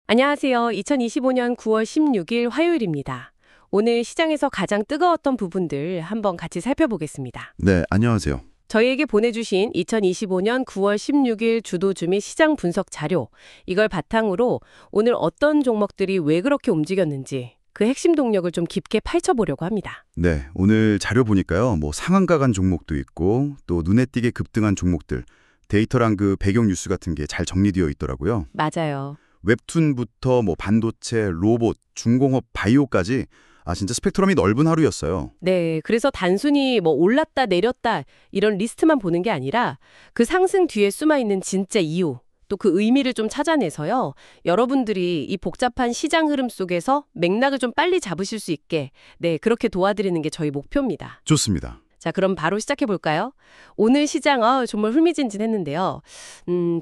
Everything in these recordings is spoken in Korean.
안녕하세요. 2025년 9월 16일 화요일입니다. 오늘 시장에서 가장 뜨거웠던 부분들 한번 같이 살펴보겠습니다. 네, 안녕하세요. 저희에게 보내주신 2025년 9월 16일 주도주 및 시장 분석 자료, 이걸 바탕으로 오늘 어떤 종목들이 왜 그렇게 움직였는지 그 핵심 동력을 좀 깊게 파헤쳐보려고 합니다. 네, 오늘 자료 보니까요. 상한가 간 종목도 있고 또 눈에 띄게 급등한 종목들, 데이터랑 그 배경 뉴스 같은 게 잘 정리되어 있더라고요. 맞아요. 웹툰부터 반도체, 로봇, 중공업, 바이오까지 진짜 스펙트럼이 넓은 하루였어요. 네, 그래서 단순히 올랐다 내렸다 이런 리스트만 보는 게 아니라 그 상승 뒤에 숨어있는 진짜 이유, 또 그 의미를 좀 찾아내서요. 여러분들이 이 복잡한 시장 흐름 속에서 맥락을 좀 빨리 잡으실 수 있게 그렇게 도와드리는 게 저희 목표입니다. 좋습니다. 자, 그럼 바로 시작해 볼까요? 오늘 시장 정말 흥미진진했는데요.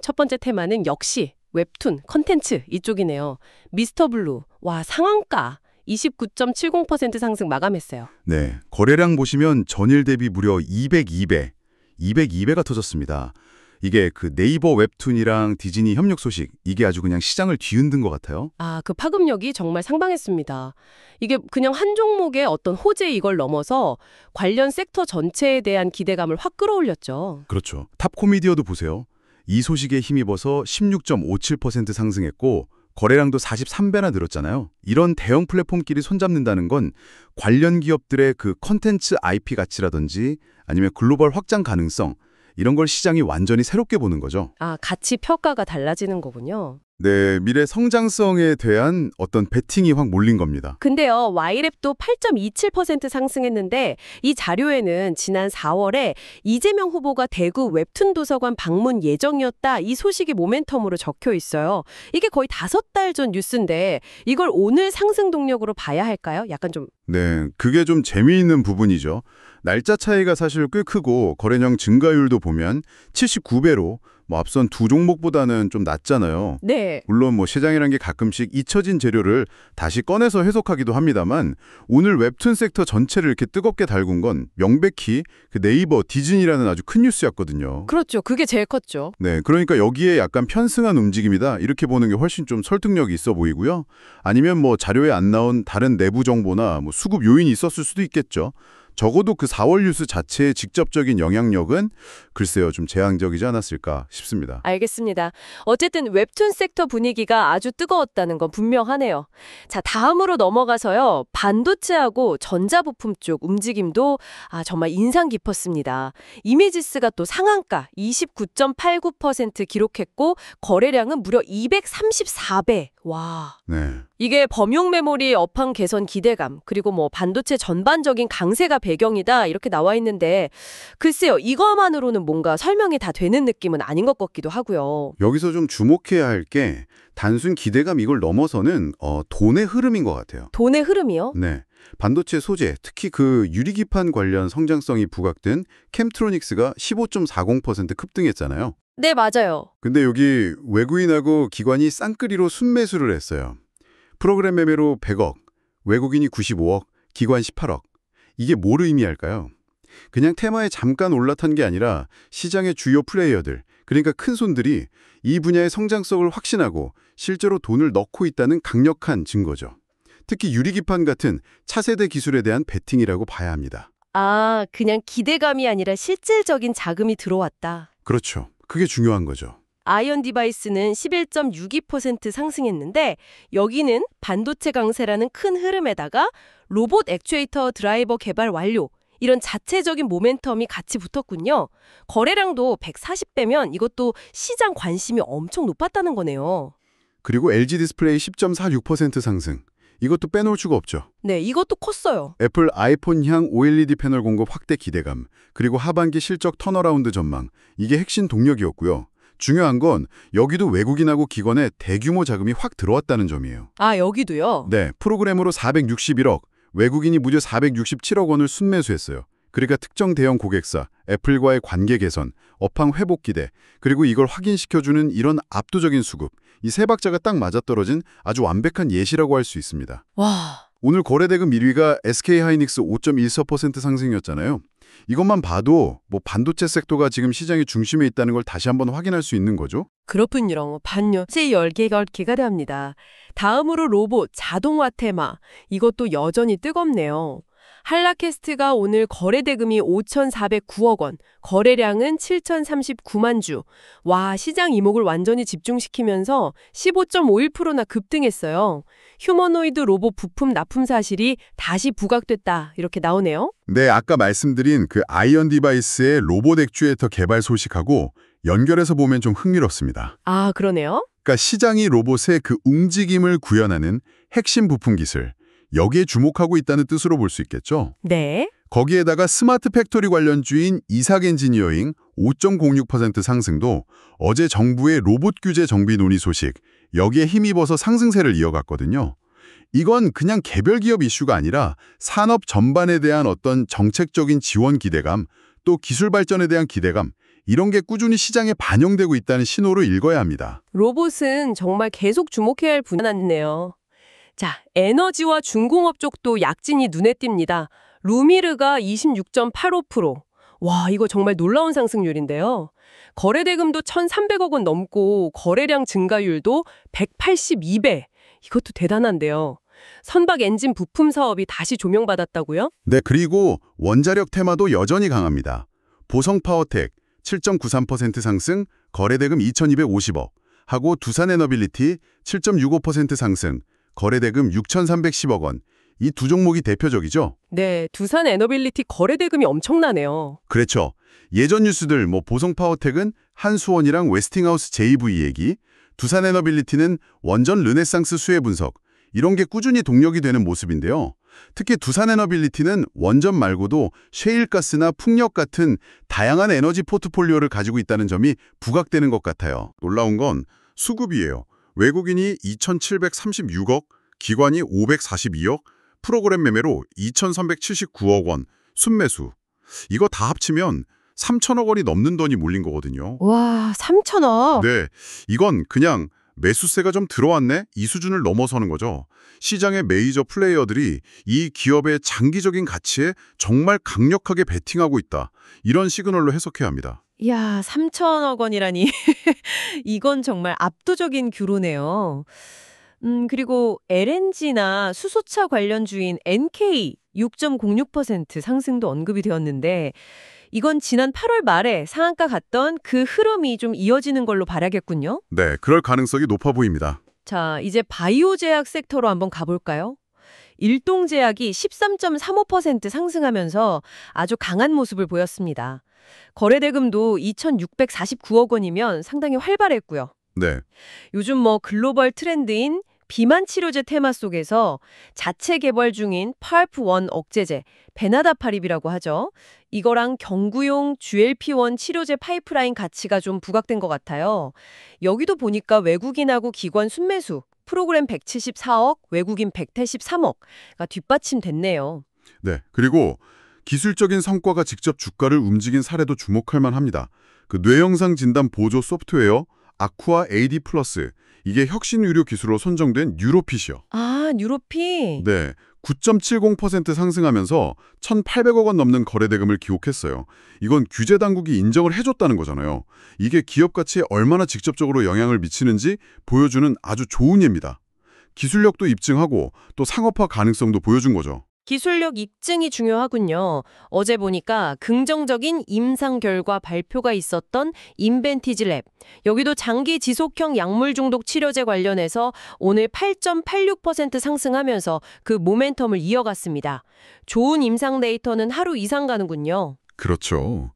첫 번째 테마는 역시 웹툰, 컨텐츠 이쪽이네요. 미스터 블루, 와 상한가 29.70% 상승 마감했어요. 네, 거래량 보시면 전일 대비 무려 202배가 터졌습니다. 이게 그 네이버 웹툰이랑 디즈니 협력 소식, 이게 아주 그냥 시장을 뒤흔든 것 같아요. 그 파급력이 정말 상당했습니다. 이게 그냥 한 종목의 어떤 호재 이걸 넘어서 관련 섹터 전체에 대한 기대감을 확 끌어올렸죠. 그렇죠. 탑 코미디어도 보세요. 이 소식에 힘입어서 16.57% 상승했고 거래량도 43배나 늘었잖아요. 이런 대형 플랫폼끼리 손잡는다는 건 관련 기업들의 그 컨텐츠 IP 가치라든지 아니면 글로벌 확장 가능성, 이런 걸 시장이 완전히 새롭게 보는 거죠. 가치 평가가 달라지는 거군요. 네, 미래 성장성에 대한 어떤 베팅이 확 몰린 겁니다. 근데요, Y랩도 8.27% 상승했는데 이 자료에는 지난 4월에 이재명 후보가 대구 웹툰 도서관 방문 예정이었다 이 소식이 모멘텀으로 적혀 있어요. 이게 거의 5달 전 뉴스인데 이걸 오늘 상승 동력으로 봐야 할까요? 약간 좀. 네, 그게 좀 재미있는 부분이죠. 날짜 차이가 사실 꽤 크고 거래량 증가율도 보면 79배로 앞선 두 종목보다는 좀 낮잖아요. 네. 물론 시장이란 게 가끔씩 잊혀진 재료를 다시 꺼내서 해석하기도 합니다만 오늘 웹툰 섹터 전체를 이렇게 뜨겁게 달군 건 명백히 그 네이버, 디즈니라는 아주 큰 뉴스였거든요. 그렇죠. 그게 제일 컸죠. 네, 그러니까 여기에 약간 편승한 움직임이다 이렇게 보는 게 훨씬 좀 설득력이 있어 보이고요. 아니면 자료에 안 나온 다른 내부 정보나 수급 요인이 있었을 수도 있겠죠. 적어도 그 4월 뉴스 자체의 직접적인 영향력은 글쎄요, 좀 제한적이지 않았을까 싶습니다. 알겠습니다. 어쨌든 웹툰 섹터 분위기가 아주 뜨거웠다는 건 분명하네요. 자, 다음으로 넘어가서요. 반도체하고 전자부품 쪽 움직임도 정말 인상 깊었습니다. 이미지스가 또 상한가 29.89% 기록했고 거래량은 무려 234배. 와. 네. 이게 범용 메모리 업황 개선 기대감, 그리고 반도체 전반적인 강세가 배경이다 이렇게 나와 있는데 글쎄요, 이것만으로는 뭔가 설명이 다 되는 느낌은 아닌 것 같기도 하고요. 여기서 좀 주목해야 할 게 단순 기대감 이걸 넘어서는 돈의 흐름인 것 같아요. 돈의 흐름이요? 네. 반도체 소재, 특히 그 유리기판 관련 성장성이 부각된 캠트로닉스가 15.40% 급등했잖아요. 네, 맞아요. 근데 여기 외국인하고 기관이 쌍끌이로 순매수를 했어요. 프로그램 매매로 100억, 외국인이 95억, 기관 18억. 이게 뭘 의미할까요? 그냥 테마에 잠깐 올라탄 게 아니라 시장의 주요 플레이어들, 그러니까 큰 손들이 이 분야의 성장성을 확신하고 실제로 돈을 넣고 있다는 강력한 증거죠. 특히 유리기판 같은 차세대 기술에 대한 베팅이라고 봐야 합니다. 그냥 기대감이 아니라 실질적인 자금이 들어왔다. 그렇죠. 그게 중요한 거죠. 아이언 디바이스는 11.62% 상승했는데 여기는 반도체 강세라는 큰 흐름에다가 로봇 액추에이터 드라이버 개발 완료, 이런 자체적인 모멘텀이 같이 붙었군요. 거래량도 140배면 이것도 시장 관심이 엄청 높았다는 거네요. 그리고 LG 디스플레이 10.46% 상승. 이것도 빼놓을 수가 없죠. 네, 이것도 컸어요. 애플 아이폰향 OLED 패널 공급 확대 기대감, 그리고 하반기 실적 턴어라운드 전망, 이게 핵심 동력이었고요. 중요한 건 여기도 외국인하고 기관의 대규모 자금이 확 들어왔다는 점이에요. 여기도요? 네, 프로그램으로 461억, 외국인이 무려 467억 원을 순매수했어요. 그러니까 특정 대형 고객사, 애플과의 관계 개선, 업황 회복 기대, 그리고 이걸 확인시켜주는 이런 압도적인 수급, 이 세 박자가 딱 맞아떨어진 아주 완벽한 예시라고 할 수 있습니다. 와. 오늘 거래대금 1위가 SK하이닉스 5.14% 상승이었잖아요. 이것만 봐도 뭐 반도체 섹터가 지금 시장의 중심에 있다는 걸 다시 한번 확인할 수 있는 거죠. 그렇군요. 반도체 열개가 기대합니다. 다음으로 로봇, 자동화 테마. 이것도 여전히 뜨겁네요. 한라캐스트가 오늘 거래 대금이 5,409억 원, 거래량은 7,039만 주. 와, 시장 이목을 완전히 집중시키면서 15.51%나 급등했어요. 휴머노이드 로봇 부품 납품 사실이 다시 부각됐다. 이렇게 나오네요. 네, 아까 말씀드린 그 아이언 디바이스의 로봇 액추에이터 개발 소식하고 연결해서 보면 좀 흥미롭습니다. 아, 그러네요. 그러니까 시장이 로봇의 그 움직임을 구현하는 핵심 부품 기술, 여기에 주목하고 있다는 뜻으로 볼 수 있겠죠. 네. 거기에다가 스마트 팩토리 관련주인 이삭 엔지니어링 5.06% 상승도 어제 정부의 로봇 규제 정비 논의 소식, 여기에 힘입어서 상승세를 이어갔거든요. 이건 그냥 개별 기업 이슈가 아니라 산업 전반에 대한 어떤 정책적인 지원 기대감, 또 기술 발전에 대한 기대감, 이런 게 꾸준히 시장에 반영되고 있다는 신호로 읽어야 합니다. 로봇은 정말 계속 주목해야 할 분야네요. 자, 에너지와 중공업 쪽도 약진이 눈에 띕니다. 루미르가 26.85%. 와, 이거 정말 놀라운 상승률인데요. 거래 대금도 1,300억 원 넘고 거래량 증가율도 182배. 이것도 대단한데요. 선박 엔진 부품 사업이 다시 조명받았다고요? 네, 그리고 원자력 테마도 여전히 강합니다. 보성파워텍 7.93% 상승, 거래대금 2,250억 하고 두산에너빌리티 7.65% 상승, 거래대금 6,310억 원. 이 두 종목이 대표적이죠? 네, 두산 에너빌리티 거래 대금이 엄청나네요. 그렇죠. 예전 뉴스들 뭐 보성파워텍은 한수원이랑 웨스팅하우스 JV 얘기, 두산에너빌리티는 원전 르네상스 수혜 분석, 이런 게 꾸준히 동력이 되는 모습인데요. 특히 두산에너빌리티는 원전 말고도 셰일가스나 풍력 같은 다양한 에너지 포트폴리오를 가지고 있다는 점이 부각되는 것 같아요. 놀라운 건 수급이에요. 외국인이 2,736억, 기관이 542억, 프로그램 매매로 2,379억 원, 순매수. 이거 다 합치면 3천억 원이 넘는 돈이 몰린 거거든요. 와, 3천억? 네, 이건 그냥 매수세가 좀 들어왔네? 이 수준을 넘어서는 거죠. 시장의 메이저 플레이어들이 이 기업의 장기적인 가치에 정말 강력하게 베팅하고 있다. 이런 시그널로 해석해야 합니다. 이야, 3천억 원이라니. 이건 정말 압도적인 규모네요. 그리고 LNG나 수소차 관련주인 NK 6.06% 상승도 언급이 되었는데 이건 지난 8월 말에 상한가 갔던 그 흐름이 좀 이어지는 걸로 봐야겠군요. 네, 그럴 가능성이 높아 보입니다. 자, 이제 바이오 제약 섹터로 한번 가볼까요? 일동제약이 13.35% 상승하면서 아주 강한 모습을 보였습니다. 거래대금도 2,649억 원이면 상당히 활발했고요. 네, 요즘 글로벌 트렌드인 비만 치료제 테마 속에서 자체 개발 중인 파르프1 억제제, 베나다파립이라고 하죠. 이거랑 경구용 GLP-1 치료제 파이프라인 가치가 좀 부각된 것 같아요. 여기도 보니까 외국인하고 기관 순매수, 프로그램 174억, 외국인 183억가 뒷받침됐네요. 네. 그리고 기술적인 성과가 직접 주가를 움직인 사례도 주목할 만합니다. 그 뇌영상 진단 보조 소프트웨어 아쿠아 AD 플러스, 이게 혁신 의료 기술로 선정된 뉴로핏이요. 아, 뉴로핏. 네, 9.70% 상승하면서 1,800억 원 넘는 거래대금을 기록했어요. 이건 규제 당국이 인정을 해줬다는 거잖아요. 이게 기업 가치에 얼마나 직접적으로 영향을 미치는지 보여주는 아주 좋은 예입니다. 기술력도 입증하고 또 상업화 가능성도 보여준 거죠. 기술력 입증이 중요하군요. 어제 보니까 긍정적인 임상 결과 발표가 있었던 인벤티지랩. 여기도 장기 지속형 약물 중독 치료제 관련해서 오늘 8.86% 상승하면서 그 모멘텀을 이어갔습니다. 좋은 임상 데이터는 하루 이상 가는군요. 그렇죠.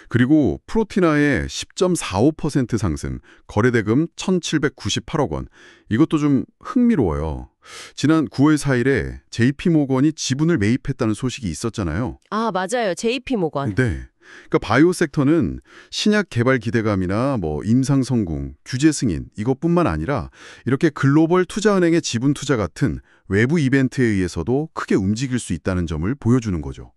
그리고 프로티나의 10.45% 상승, 거래대금 1,798억 원. 이것도 좀 흥미로워요. 지난 9월 4일에 JP모건이 지분을 매입했다는 소식이 있었잖아요. 아, 맞아요. JP모건. 네. 그러니까 바이오 섹터는 신약 개발 기대감이나 임상 성공, 규제 승인 이것뿐만 아니라 이렇게 글로벌 투자은행의 지분 투자 같은 외부 이벤트에 의해서도 크게 움직일 수 있다는 점을 보여주는 거죠.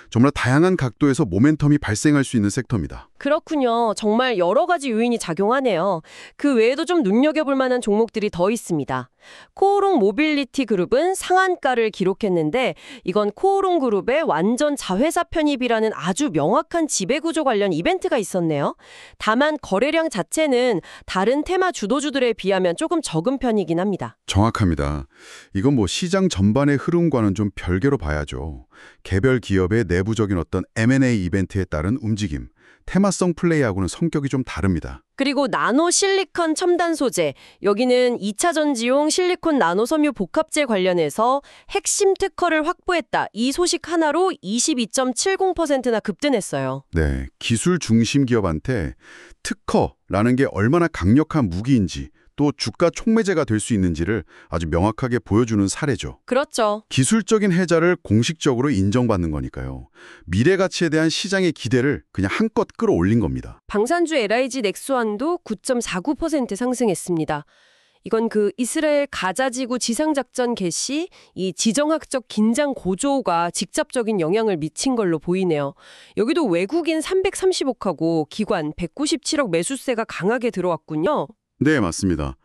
정말 다양한 각도에서 모멘텀이 발생할 수 있는 섹터입니다. 그렇군요. 정말 여러 가지 요인이 작용하네요. 그 외에도 좀 눈여겨볼 만한 종목들이 더 있습니다. 코오롱 모빌리티 그룹은 상한가를 기록했는데 이건 코오롱 그룹의 완전 자회사 편입이라는 아주 명확한 지배구조 관련 이벤트가 있었네요. 다만 거래량 자체는 다른 테마 주도주들에 비하면 조금 적은 편이긴 합니다. 정확합니다. 이건 뭐 시장 전반의 흐름과는 좀 별개로 봐야죠. 개별 기업의 내부적인 어떤 M&A 이벤트에 따른 움직임, 테마성 플레이하고는 성격이 좀 다릅니다. 그리고 나노 실리콘 첨단 소재, 여기는 2차 전지용 실리콘 나노 섬유 복합재 관련해서 핵심 특허를 확보했다. 이 소식 하나로 22.70%나 급등했어요. 네, 기술 중심 기업한테 특허라는 게 얼마나 강력한 무기인지 또 주가 촉매제가 될 수 있는지를 아주 명확하게 보여주는 사례죠. 그렇죠. 기술적인 혜자를 공식적으로 인정받는 거니까요. 미래 가치에 대한 시장의 기대를 그냥 한껏 끌어올린 겁니다. 방산주 LIG 넥스원도 9.49% 상승했습니다. 이건 그 이스라엘 가자지구 지상작전 개시, 이 지정학적 긴장 고조가 직접적인 영향을 미친 걸로 보이네요. 여기도 외국인 330억하고 기관 197억 매수세가 강하게 들어왔군요. 네, 맞습니다.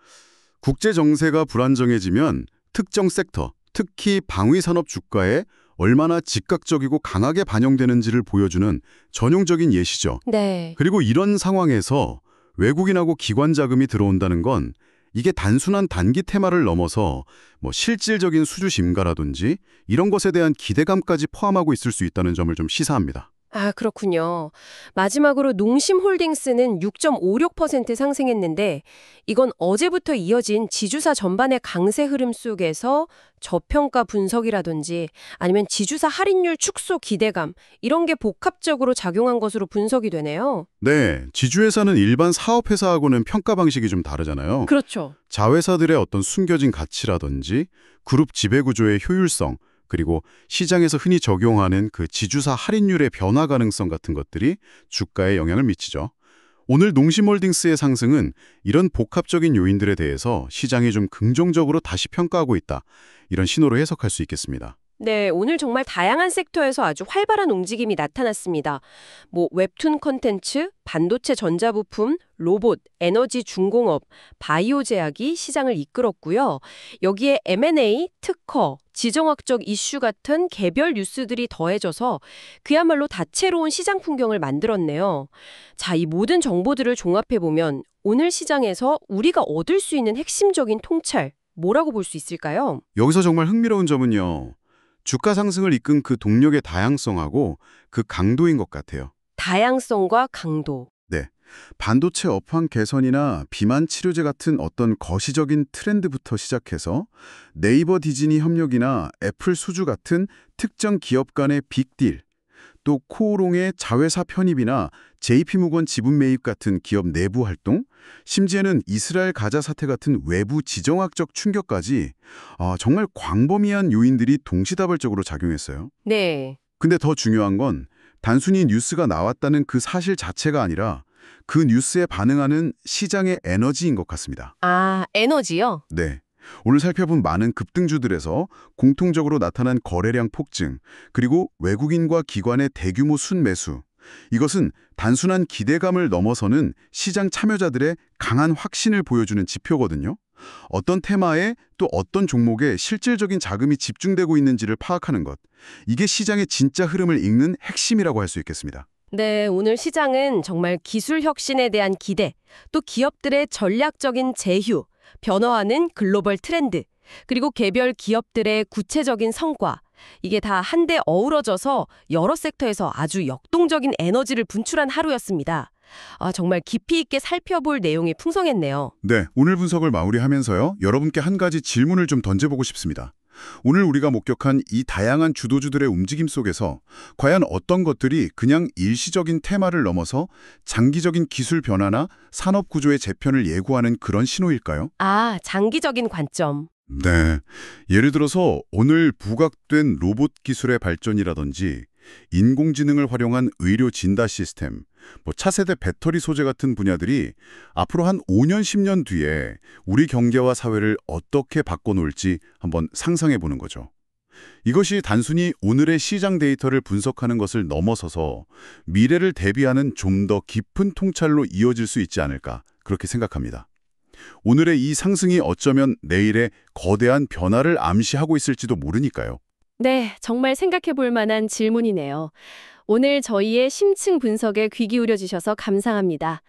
국제 정세가 불안정해지면 특정 섹터, 특히 방위산업 주가에 얼마나 즉각적이고 강하게 반영되는지를 보여주는 전형적인 예시죠. 네. 그리고 이런 상황에서 외국인하고 기관 자금이 들어온다는 건 이게 단순한 단기 테마를 넘어서 뭐 실질적인 수주 심가라든지 이런 것에 대한 기대감까지 포함하고 있을 수 있다는 점을 좀 시사합니다. 아, 그렇군요. 마지막으로 농심홀딩스는 6.56% 상승했는데 이건 어제부터 이어진 지주사 전반의 강세 흐름 속에서 저평가 분석이라든지 아니면 지주사 할인율 축소 기대감 이런 게 복합적으로 작용한 것으로 분석이 되네요. 네, 지주회사는 일반 사업회사하고는 평가 방식이 좀 다르잖아요. 그렇죠. 자회사들의 어떤 숨겨진 가치라든지 그룹 지배구조의 효율성 그리고 시장에서 흔히 적용하는 그 지주사 할인율의 변화 가능성 같은 것들이 주가에 영향을 미치죠. 오늘 농심홀딩스의 상승은 이런 복합적인 요인들에 대해서 시장이 좀 긍정적으로 다시 평가하고 있다. 이런 신호로 해석할 수 있겠습니다. 네, 오늘 정말 다양한 섹터에서 아주 활발한 움직임이 나타났습니다. 뭐 웹툰 콘텐츠, 반도체 전자부품, 로봇, 에너지 중공업, 바이오 제약이 시장을 이끌었고요. 여기에 M&A, 특허, 지정학적 이슈 같은 개별 뉴스들이 더해져서 그야말로 다채로운 시장 풍경을 만들었네요. 자, 이 모든 정보들을 종합해보면 오늘 시장에서 우리가 얻을 수 있는 핵심적인 통찰, 뭐라고 볼 수 있을까요? 여기서 정말 흥미로운 점은요. 주가 상승을 이끈 그 동력의 다양성하고 그 강도인 것 같아요. 다양성과 강도. 네, 반도체 업황 개선이나 비만 치료제 같은 어떤 거시적인 트렌드부터 시작해서 네이버 디즈니 협력이나 애플 수주 같은 특정 기업 간의 빅딜, 또 코오롱의 자회사 편입이나 JP모건 지분 매입 같은 기업 내부 활동, 심지어는 이스라엘 가자 사태 같은 외부 지정학적 충격까지 정말 광범위한 요인들이 동시다발적으로 작용했어요. 네. 근데 더 중요한 건 단순히 뉴스가 나왔다는 그 사실 자체가 아니라 그 뉴스에 반응하는 시장의 에너지인 것 같습니다. 아, 에너지요? 네. 오늘 살펴본 많은 급등주들에서 공통적으로 나타난 거래량 폭증, 그리고 외국인과 기관의 대규모 순매수. 이것은 단순한 기대감을 넘어서는 시장 참여자들의 강한 확신을 보여주는 지표거든요. 어떤 테마에 또 어떤 종목에 실질적인 자금이 집중되고 있는지를 파악하는 것. 이게 시장의 진짜 흐름을 읽는 핵심이라고 할 수 있겠습니다. 네, 오늘 시장은 정말 기술 혁신에 대한 기대, 또 기업들의 전략적인 제휴, 변화하는 글로벌 트렌드, 그리고 개별 기업들의 구체적인 성과, 이게 다 한데 어우러져서 여러 섹터에서 아주 역동적인 에너지를 분출한 하루였습니다. 정말 깊이 있게 살펴볼 내용이 풍성했네요. 네, 오늘 분석을 마무리하면서요. 여러분께 한 가지 질문을 좀 던져보고 싶습니다. 오늘 우리가 목격한 이 다양한 주도주들의 움직임 속에서 과연 어떤 것들이 그냥 일시적인 테마를 넘어서 장기적인 기술 변화나 산업 구조의 재편을 예고하는 그런 신호일까요? 아, 장기적인 관점. 네. 예를 들어서 오늘 부각된 로봇 기술의 발전이라든지 인공지능을 활용한 의료 진단 시스템, 차세대 배터리 소재 같은 분야들이 앞으로 한 5년, 10년 뒤에 우리 경제와 사회를 어떻게 바꿔놓을지 한번 상상해 보는 거죠. 이것이 단순히 오늘의 시장 데이터를 분석하는 것을 넘어서서 미래를 대비하는 좀 더 깊은 통찰로 이어질 수 있지 않을까 그렇게 생각합니다. 오늘의 이 상승이 어쩌면 내일의 거대한 변화를 암시하고 있을지도 모르니까요. 네, 정말 생각해 볼 만한 질문이네요. 오늘 저희의 심층 분석에 귀 기울여 주셔서 감사합니다.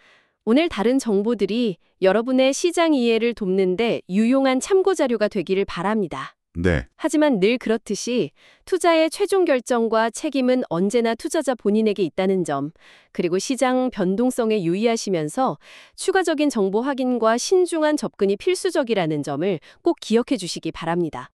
오늘 다른 정보들이 여러분의 시장 이해를 돕는데 유용한 참고 자료가 되기를 바랍니다. 네, 하지만 늘 그렇듯이 투자의 최종 결정과 책임은 언제나 투자자 본인에게 있다는 점, 그리고 시장 변동성에 유의하시면서 추가적인 정보 확인과 신중한 접근이 필수적이라는 점을 꼭 기억해 주시기 바랍니다.